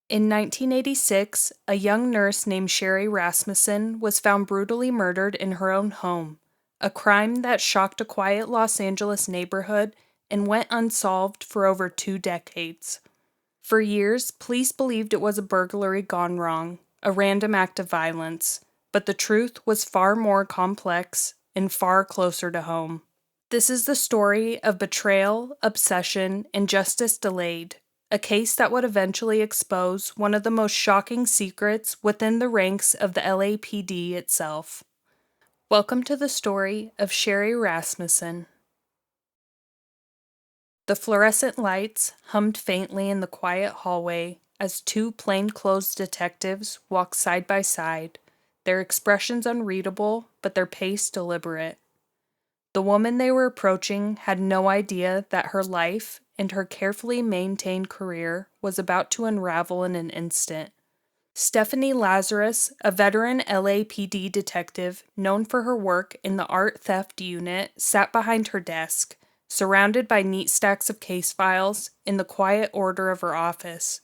In 1986, a young nurse named Sherri Rasmussen was found brutally murdered in her own home, a crime that shocked a quiet Los Angeles neighborhood and went unsolved for over 2 decades. For years, police believed it was a burglary gone wrong, a random act of violence, but the truth was far more complex and far closer to home. This is the story of betrayal, obsession, and justice delayed, a case that would eventually expose one of the most shocking secrets within the ranks of the LAPD itself. Welcome to the story of Sherri Rasmussen. The fluorescent lights hummed faintly in the quiet hallway as 2 plainclothes detectives walked side by side, their expressions unreadable but their pace deliberate. The woman they were approaching had no idea that her life and her carefully maintained career was about to unravel in an instant. Stephanie Lazarus, a veteran LAPD detective known for her work in the art theft unit, sat behind her desk, surrounded by neat stacks of case files in the quiet order of her office.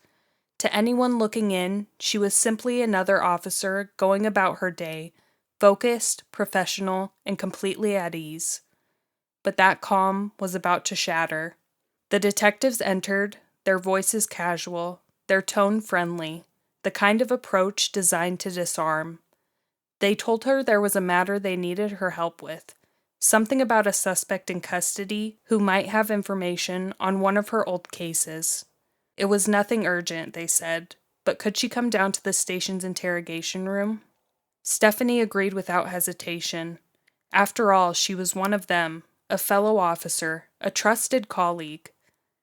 To anyone looking in, she was simply another officer going about her day, focused, professional, and completely at ease. But that calm was about to shatter. The detectives entered, their voices casual, their tone friendly, the kind of approach designed to disarm. They told her there was a matter they needed her help with, something about a suspect in custody who might have information on one of her old cases. It was nothing urgent, they said, but could she come down to the station's interrogation room? Stephanie agreed without hesitation. After all, she was one of them, a fellow officer, a trusted colleague.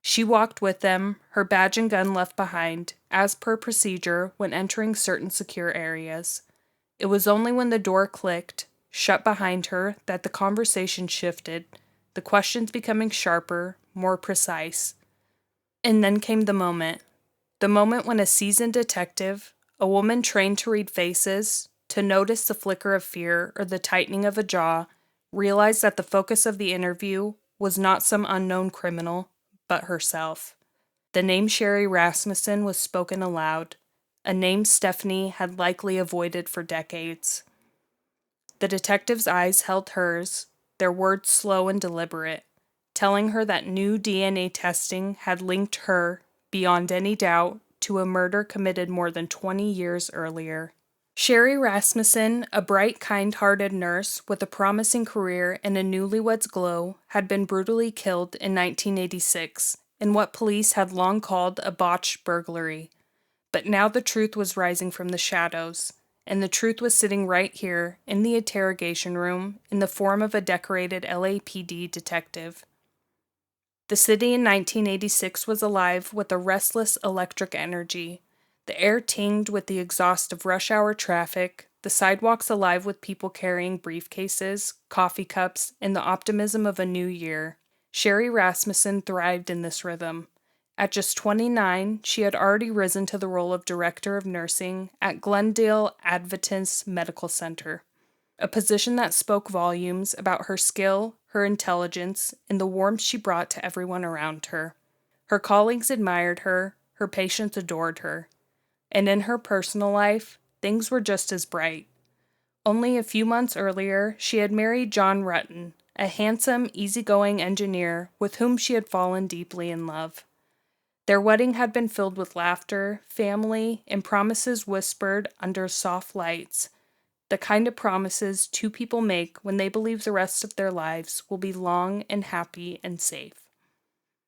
She walked with them, her badge and gun left behind, as per procedure when entering certain secure areas. It was only when the door clicked, shut behind her, that the conversation shifted, the questions becoming sharper, more precise. And then came the moment when a seasoned detective, a woman trained to read faces, to notice the flicker of fear or the tightening of a jaw, realized that the focus of the interview was not some unknown criminal, but herself. The name Sherri Rasmussen was spoken aloud, a name Stephanie had likely avoided for decades. The detective's eyes held hers, their words slow and deliberate, telling her that new DNA testing had linked her, beyond any doubt, to a murder committed more than 20 years earlier. Sherri Rasmussen, a bright, kind-hearted nurse with a promising career and a newlywed's glow, had been brutally killed in 1986 in what police had long called a botched burglary. But now the truth was rising from the shadows, and the truth was sitting right here in the interrogation room in the form of a decorated LAPD detective. The city in 1986 was alive with a restless electric energy. The air tinged with the exhaust of rush hour traffic, the sidewalks alive with people carrying briefcases, coffee cups, and the optimism of a new year. Sherri Rasmussen thrived in this rhythm. At just 29, she had already risen to the role of Director of Nursing at Glendale Adventist Medical Center, a position that spoke volumes about her skill, her intelligence, and the warmth she brought to everyone around her. Her colleagues admired her, her patients adored her. And in her personal life, things were just as bright. Only a few months earlier, she had married John Rutten, a handsome, easygoing engineer with whom she had fallen deeply in love. Their wedding had been filled with laughter, family, and promises whispered under soft lights, the kind of promises 2 people make when they believe the rest of their lives will be long and happy and safe.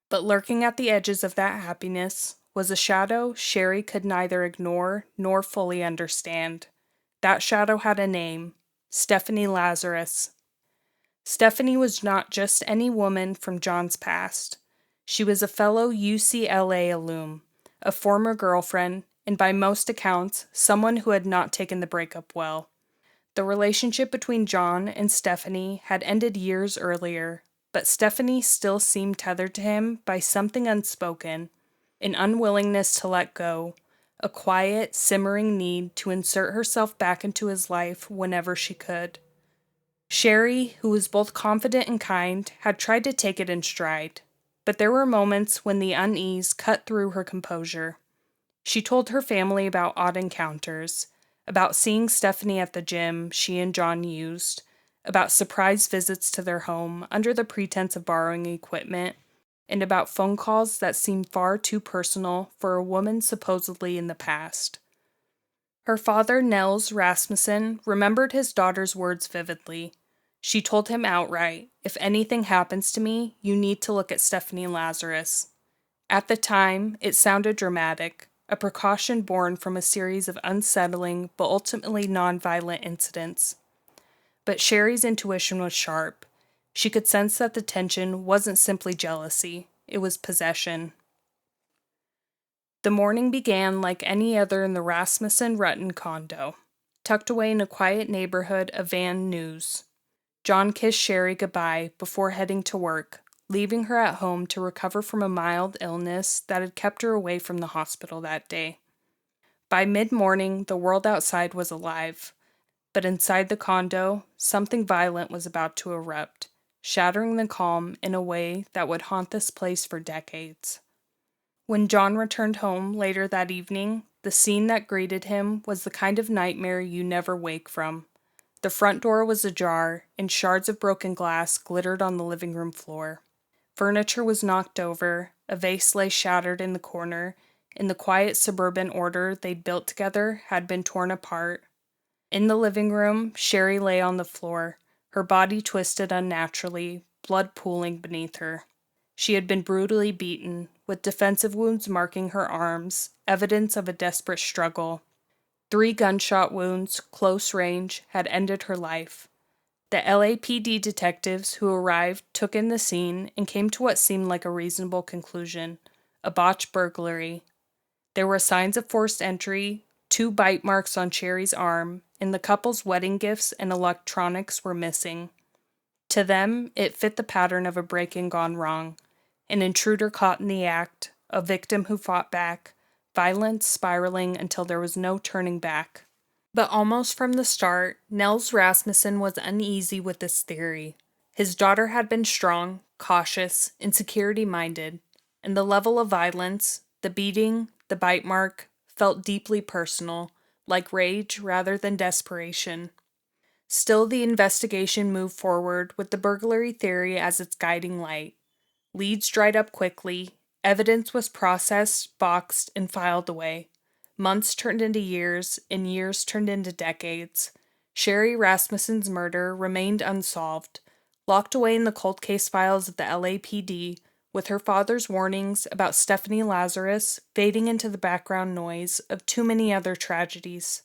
But lurking at the edges of that happiness was a shadow Sherri could neither ignore nor fully understand. That shadow had a name: Stephanie Lazarus. Stephanie was not just any woman from John's past. She was a fellow UCLA alum, a former girlfriend, and by most accounts, someone who had not taken the breakup well. The relationship between John and Stephanie had ended years earlier, but Stephanie still seemed tethered to him by something unspoken, an unwillingness to let go, a quiet, simmering need to insert herself back into his life whenever she could. Sherri, who was both confident and kind, had tried to take it in stride, but there were moments when the unease cut through her composure. She told her family about odd encounters, about seeing Stephanie at the gym she and John used, about surprise visits to their home under the pretense of borrowing equipment, and about phone calls that seemed far too personal for a woman supposedly in the past. Her father, Nels Rasmussen, remembered his daughter's words vividly. She told him outright, "If anything happens to me, you need to look at Stephanie Lazarus." At the time, it sounded dramatic, a precaution born from a series of unsettling but ultimately nonviolent incidents. But Sherri's intuition was sharp. She could sense that the tension wasn't simply jealousy, it was possession. The morning began like any other in the Rasmussen-Rutten condo, tucked away in a quiet neighborhood of Van Nuys. John kissed Sherri goodbye before heading to work, leaving her at home to recover from a mild illness that had kept her away from the hospital that day. By mid-morning, the world outside was alive, but inside the condo, something violent was about to erupt, shattering the calm in a way that would haunt this place for decades. When John returned home later that evening, the scene that greeted him was the kind of nightmare you never wake from. The front door was ajar, and shards of broken glass glittered on the living room floor. Furniture was knocked over, a vase lay shattered in the corner, and the quiet suburban order they'd built together had been torn apart. In the living room, Sherri lay on the floor, her body twisted unnaturally, blood pooling beneath her. She had been brutally beaten, with defensive wounds marking her arms, evidence of a desperate struggle. 3 gunshot wounds, close range, had ended her life. The LAPD detectives who arrived took in the scene and came to what seemed like a reasonable conclusion: a botched burglary. There were signs of forced entry, 2 bite marks on Sherri's arm, and the couple's wedding gifts and electronics were missing. To them, it fit the pattern of a break-in gone wrong. An intruder caught in the act, a victim who fought back, violence spiraling until there was no turning back. But almost from the start, Nels Rasmussen was uneasy with this theory. His daughter had been strong, cautious, and security-minded, and the level of violence, the beating, the bite mark, felt deeply personal, like rage rather than desperation. Still, the investigation moved forward with the burglary theory as its guiding light. Leads dried up quickly, evidence was processed, boxed, and filed away. Months turned into years, and years turned into decades. Sherri Rasmussen's murder remained unsolved, locked away in the cold case files of the LAPD, with her father's warnings about Stephanie Lazarus fading into the background noise of too many other tragedies.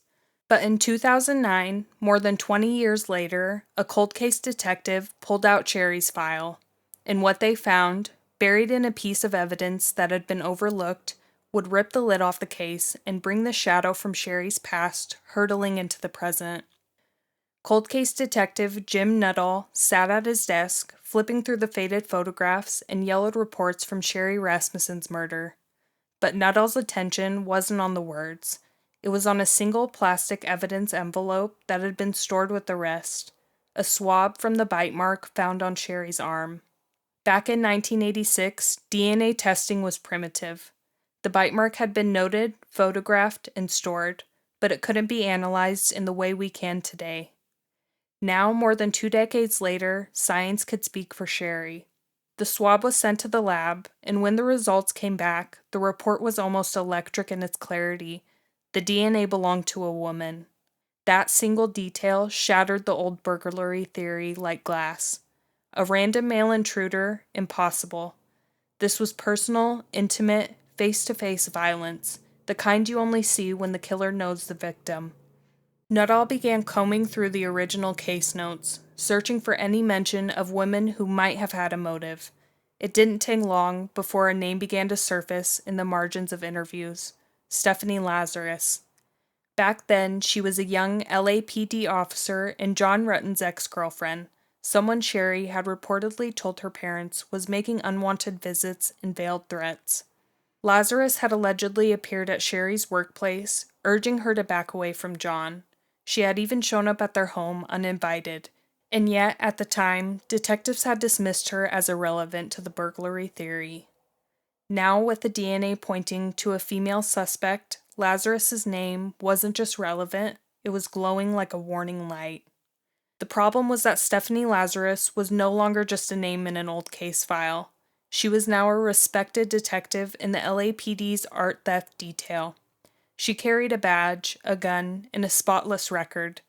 But in 2009, more than 20 years later, a cold case detective pulled out Sherri's file. And what they found, buried in a piece of evidence that had been overlooked, would rip the lid off the case and bring the shadow from Sherri's past hurtling into the present. Cold case detective Jim Nuttall sat at his desk, flipping through the faded photographs and yellowed reports from Sherri Rasmussen's murder. But Nuttall's attention wasn't on the words. It was on a single plastic evidence envelope that had been stored with the rest, a swab from the bite mark found on Sherri's arm. Back in 1986, DNA testing was primitive. The bite mark had been noted, photographed, and stored, but it couldn't be analyzed in the way we can today. Now, more than 2 decades later, science could speak for Sherri. The swab was sent to the lab, and when the results came back, the report was almost electric in its clarity. The DNA belonged to a woman. That single detail shattered the old burglary theory like glass. A random male intruder? Impossible. This was personal, intimate, face-to-face violence, the kind you only see when the killer knows the victim. Nuttall began combing through the original case notes, searching for any mention of women who might have had a motive. It didn't take long before a name began to surface in the margins of interviews: Stephanie Lazarus. Back then, she was a young LAPD officer and John Rutten's ex-girlfriend, someone Sherri had reportedly told her parents was making unwanted visits and veiled threats. Lazarus had allegedly appeared at Sherri's workplace, urging her to back away from John. She had even shown up at their home uninvited, and yet, at the time, detectives had dismissed her as irrelevant to the burglary theory. Now, with the DNA pointing to a female suspect, Lazarus's name wasn't just relevant, it was glowing like a warning light. The problem was that Stephanie Lazarus was no longer just a name in an old case file. She was now a respected detective in the LAPD's art theft detail. She carried a badge, a gun, and a spotless record.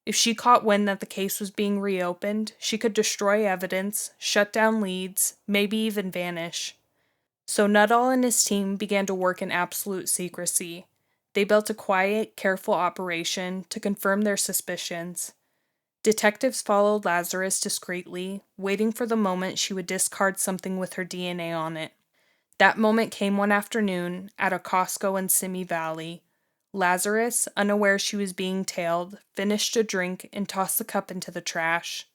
If she caught wind that the case was being reopened, she could destroy evidence, shut down leads, maybe even vanish. So Nuttall and his team began to work in absolute secrecy. They built a quiet, careful operation to confirm their suspicions. Detectives followed Lazarus discreetly, waiting for the moment she would discard something with her DNA on it. That moment came one afternoon at a Costco in Simi Valley. Lazarus, unaware she was being tailed, finished a drink and tossed the cup into the trash.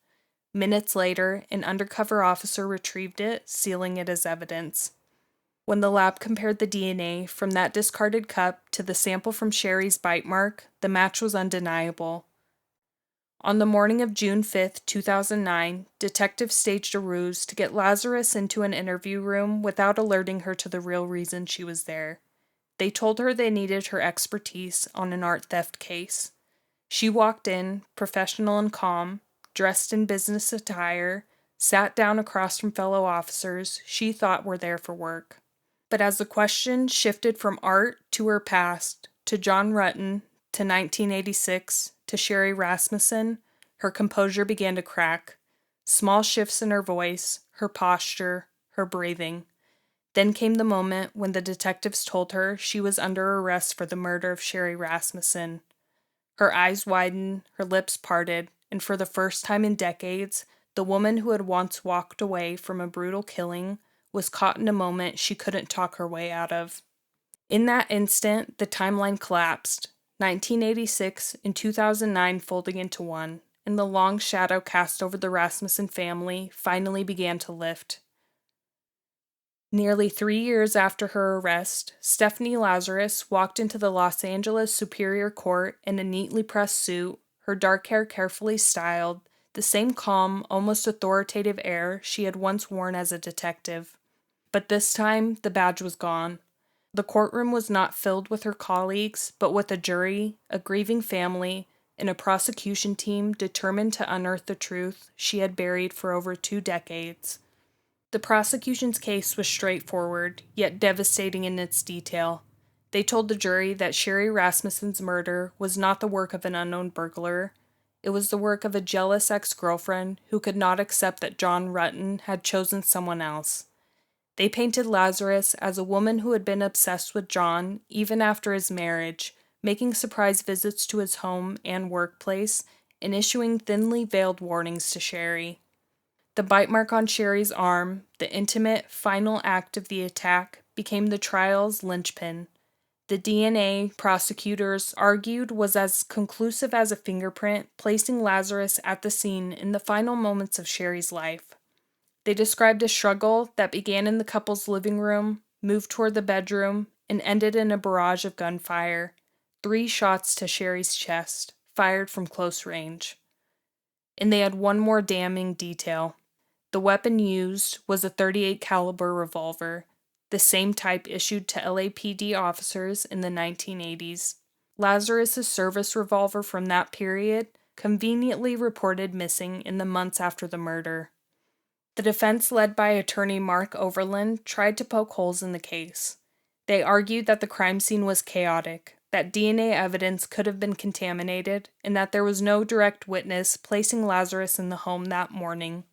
Minutes later, an undercover officer retrieved it, sealing it as evidence. When the lab compared the DNA from that discarded cup to the sample from Sherri's bite mark, the match was undeniable. On the morning of June 5, 2009, detectives staged a ruse to get Lazarus into an interview room without alerting her to the real reason she was there. They told her they needed her expertise on an art theft case. She walked in, professional and calm, dressed in business attire, sat down across from fellow officers she thought were there for work. But as the question shifted from art to her past, to John Rutten, to 1986, to Sherri Rasmussen, her composure began to crack. Small shifts in her voice, her posture, her breathing. Then came the moment when the detectives told her she was under arrest for the murder of Sherri Rasmussen. Her eyes widened, her lips parted, and for the first time in decades, the woman who had once walked away from a brutal killing was caught in a moment she couldn't talk her way out of. In that instant, the timeline collapsed, 1986 and 2009 folding into one, and the long shadow cast over the Rasmussen family finally began to lift. Nearly 3 years after her arrest, Stephanie Lazarus walked into the Los Angeles Superior Court in a neatly pressed suit, her dark hair carefully styled, the same calm, almost authoritative air she had once worn as a detective. But this time, the badge was gone. The courtroom was not filled with her colleagues, but with a jury, a grieving family, and a prosecution team determined to unearth the truth she had buried for over 2 decades. The prosecution's case was straightforward, yet devastating in its detail. They told the jury that Sherri Rasmussen's murder was not the work of an unknown burglar. It was the work of a jealous ex-girlfriend who could not accept that John Rutten had chosen someone else. They painted Lazarus as a woman who had been obsessed with John even after his marriage, making surprise visits to his home and workplace, and issuing thinly veiled warnings to Sherri. The bite mark on Sherri's arm, the intimate, final act of the attack, became the trial's linchpin. The DNA, prosecutors argued, was as conclusive as a fingerprint, placing Lazarus at the scene in the final moments of Sherri's life. They described a struggle that began in the couple's living room, moved toward the bedroom, and ended in a barrage of gunfire. 3 shots to Sherri's chest, fired from close range. And they had one more damning detail. The weapon used was a .38 caliber revolver, the same type issued to LAPD officers in the 1980s. Lazarus's service revolver from that period conveniently reported missing in the months after the murder. The defense, led by attorney Mark Overland, tried to poke holes in the case. They argued that the crime scene was chaotic, that DNA evidence could have been contaminated, and that there was no direct witness placing Lazarus in the home that morning.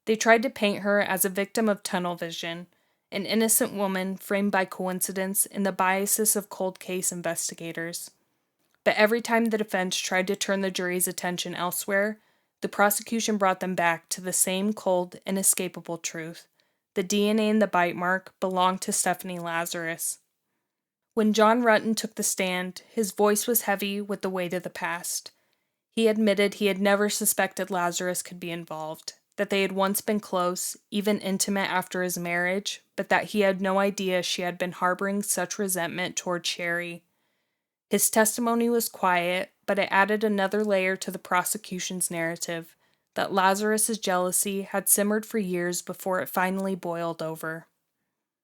They tried to paint her as a victim of tunnel vision, an innocent woman framed by coincidence and the biases of cold case investigators. But every time the defense tried to turn the jury's attention elsewhere, the prosecution brought them back to the same cold, inescapable truth. The DNA in the bite mark belonged to Stephanie Lazarus. When John Rutten took the stand, his voice was heavy with the weight of the past. He admitted he had never suspected Lazarus could be involved, that they had once been close, even intimate after his marriage, but that he had no idea she had been harboring such resentment toward Sherri. His testimony was quiet, but it added another layer to the prosecution's narrative, that Lazarus's jealousy had simmered for years before it finally boiled over.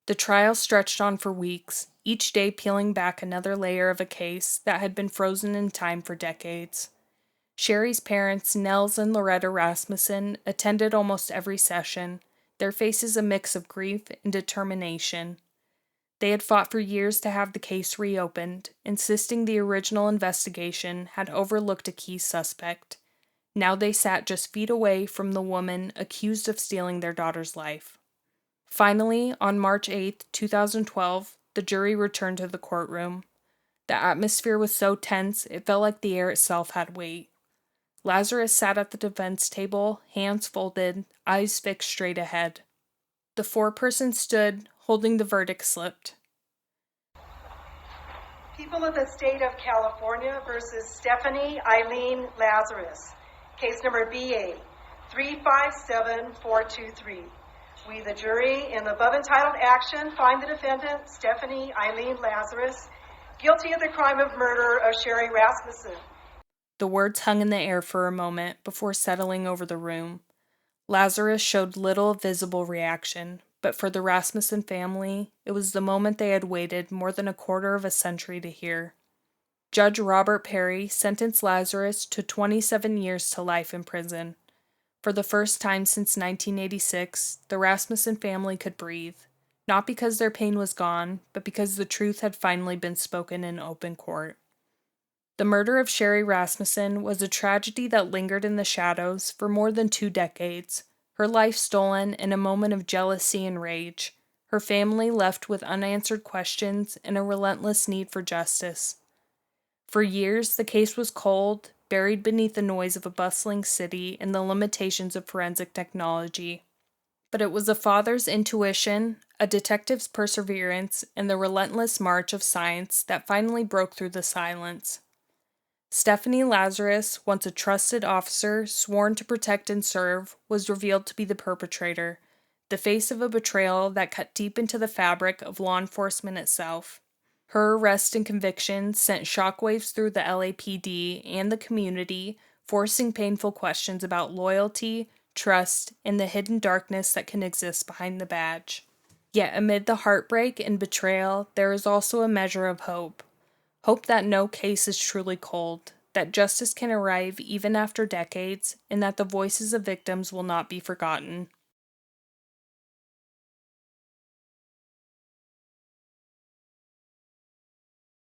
The trial stretched on for weeks, each day peeling back another layer of a case that had been frozen in time for decades. Sherri's parents, Nels and Loretta Rasmussen, attended almost every session, their faces a mix of grief and determination. They had fought for years to have the case reopened, insisting the original investigation had overlooked a key suspect. Now they sat just feet away from the woman accused of stealing their daughter's life. Finally, on March 8, 2012, the jury returned to the courtroom. The atmosphere was so tense it felt like the air itself had weight. Lazarus sat at the defense table, hands folded, eyes fixed straight ahead. The foreperson stood, holding the verdict slip. People of the State of California versus Stephanie Eileen Lazarus. Case number BA 357423. We, the jury, in the above entitled action, find the defendant, Stephanie Eileen Lazarus, guilty of the crime of murder of Sherri Rasmussen. The words hung in the air for a moment before settling over the room. Lazarus showed little visible reaction, but for the Rasmussen family, it was the moment they had waited more than a quarter of a century to hear. Judge Robert Perry sentenced Lazarus to 27 years to life in prison. For the first time since 1986, the Rasmussen family could breathe, not because their pain was gone, but because the truth had finally been spoken in open court. The murder of Sherri Rasmussen was a tragedy that lingered in the shadows for more than 2 decades, her life stolen in a moment of jealousy and rage, her family left with unanswered questions and a relentless need for justice. For years, the case was cold, buried beneath the noise of a bustling city and the limitations of forensic technology. But it was a father's intuition, a detective's perseverance, and the relentless march of science that finally broke through the silence. Stephanie Lazarus, once a trusted officer sworn to protect and serve, was revealed to be the perpetrator, the face of a betrayal that cut deep into the fabric of law enforcement itself. Her arrest and conviction sent shockwaves through the LAPD and the community, forcing painful questions about loyalty, trust, and the hidden darkness that can exist behind the badge. Yet amid the heartbreak and betrayal, there is also a measure of hope. Hope that no case is truly cold, that justice can arrive even after decades, and that the voices of victims will not be forgotten.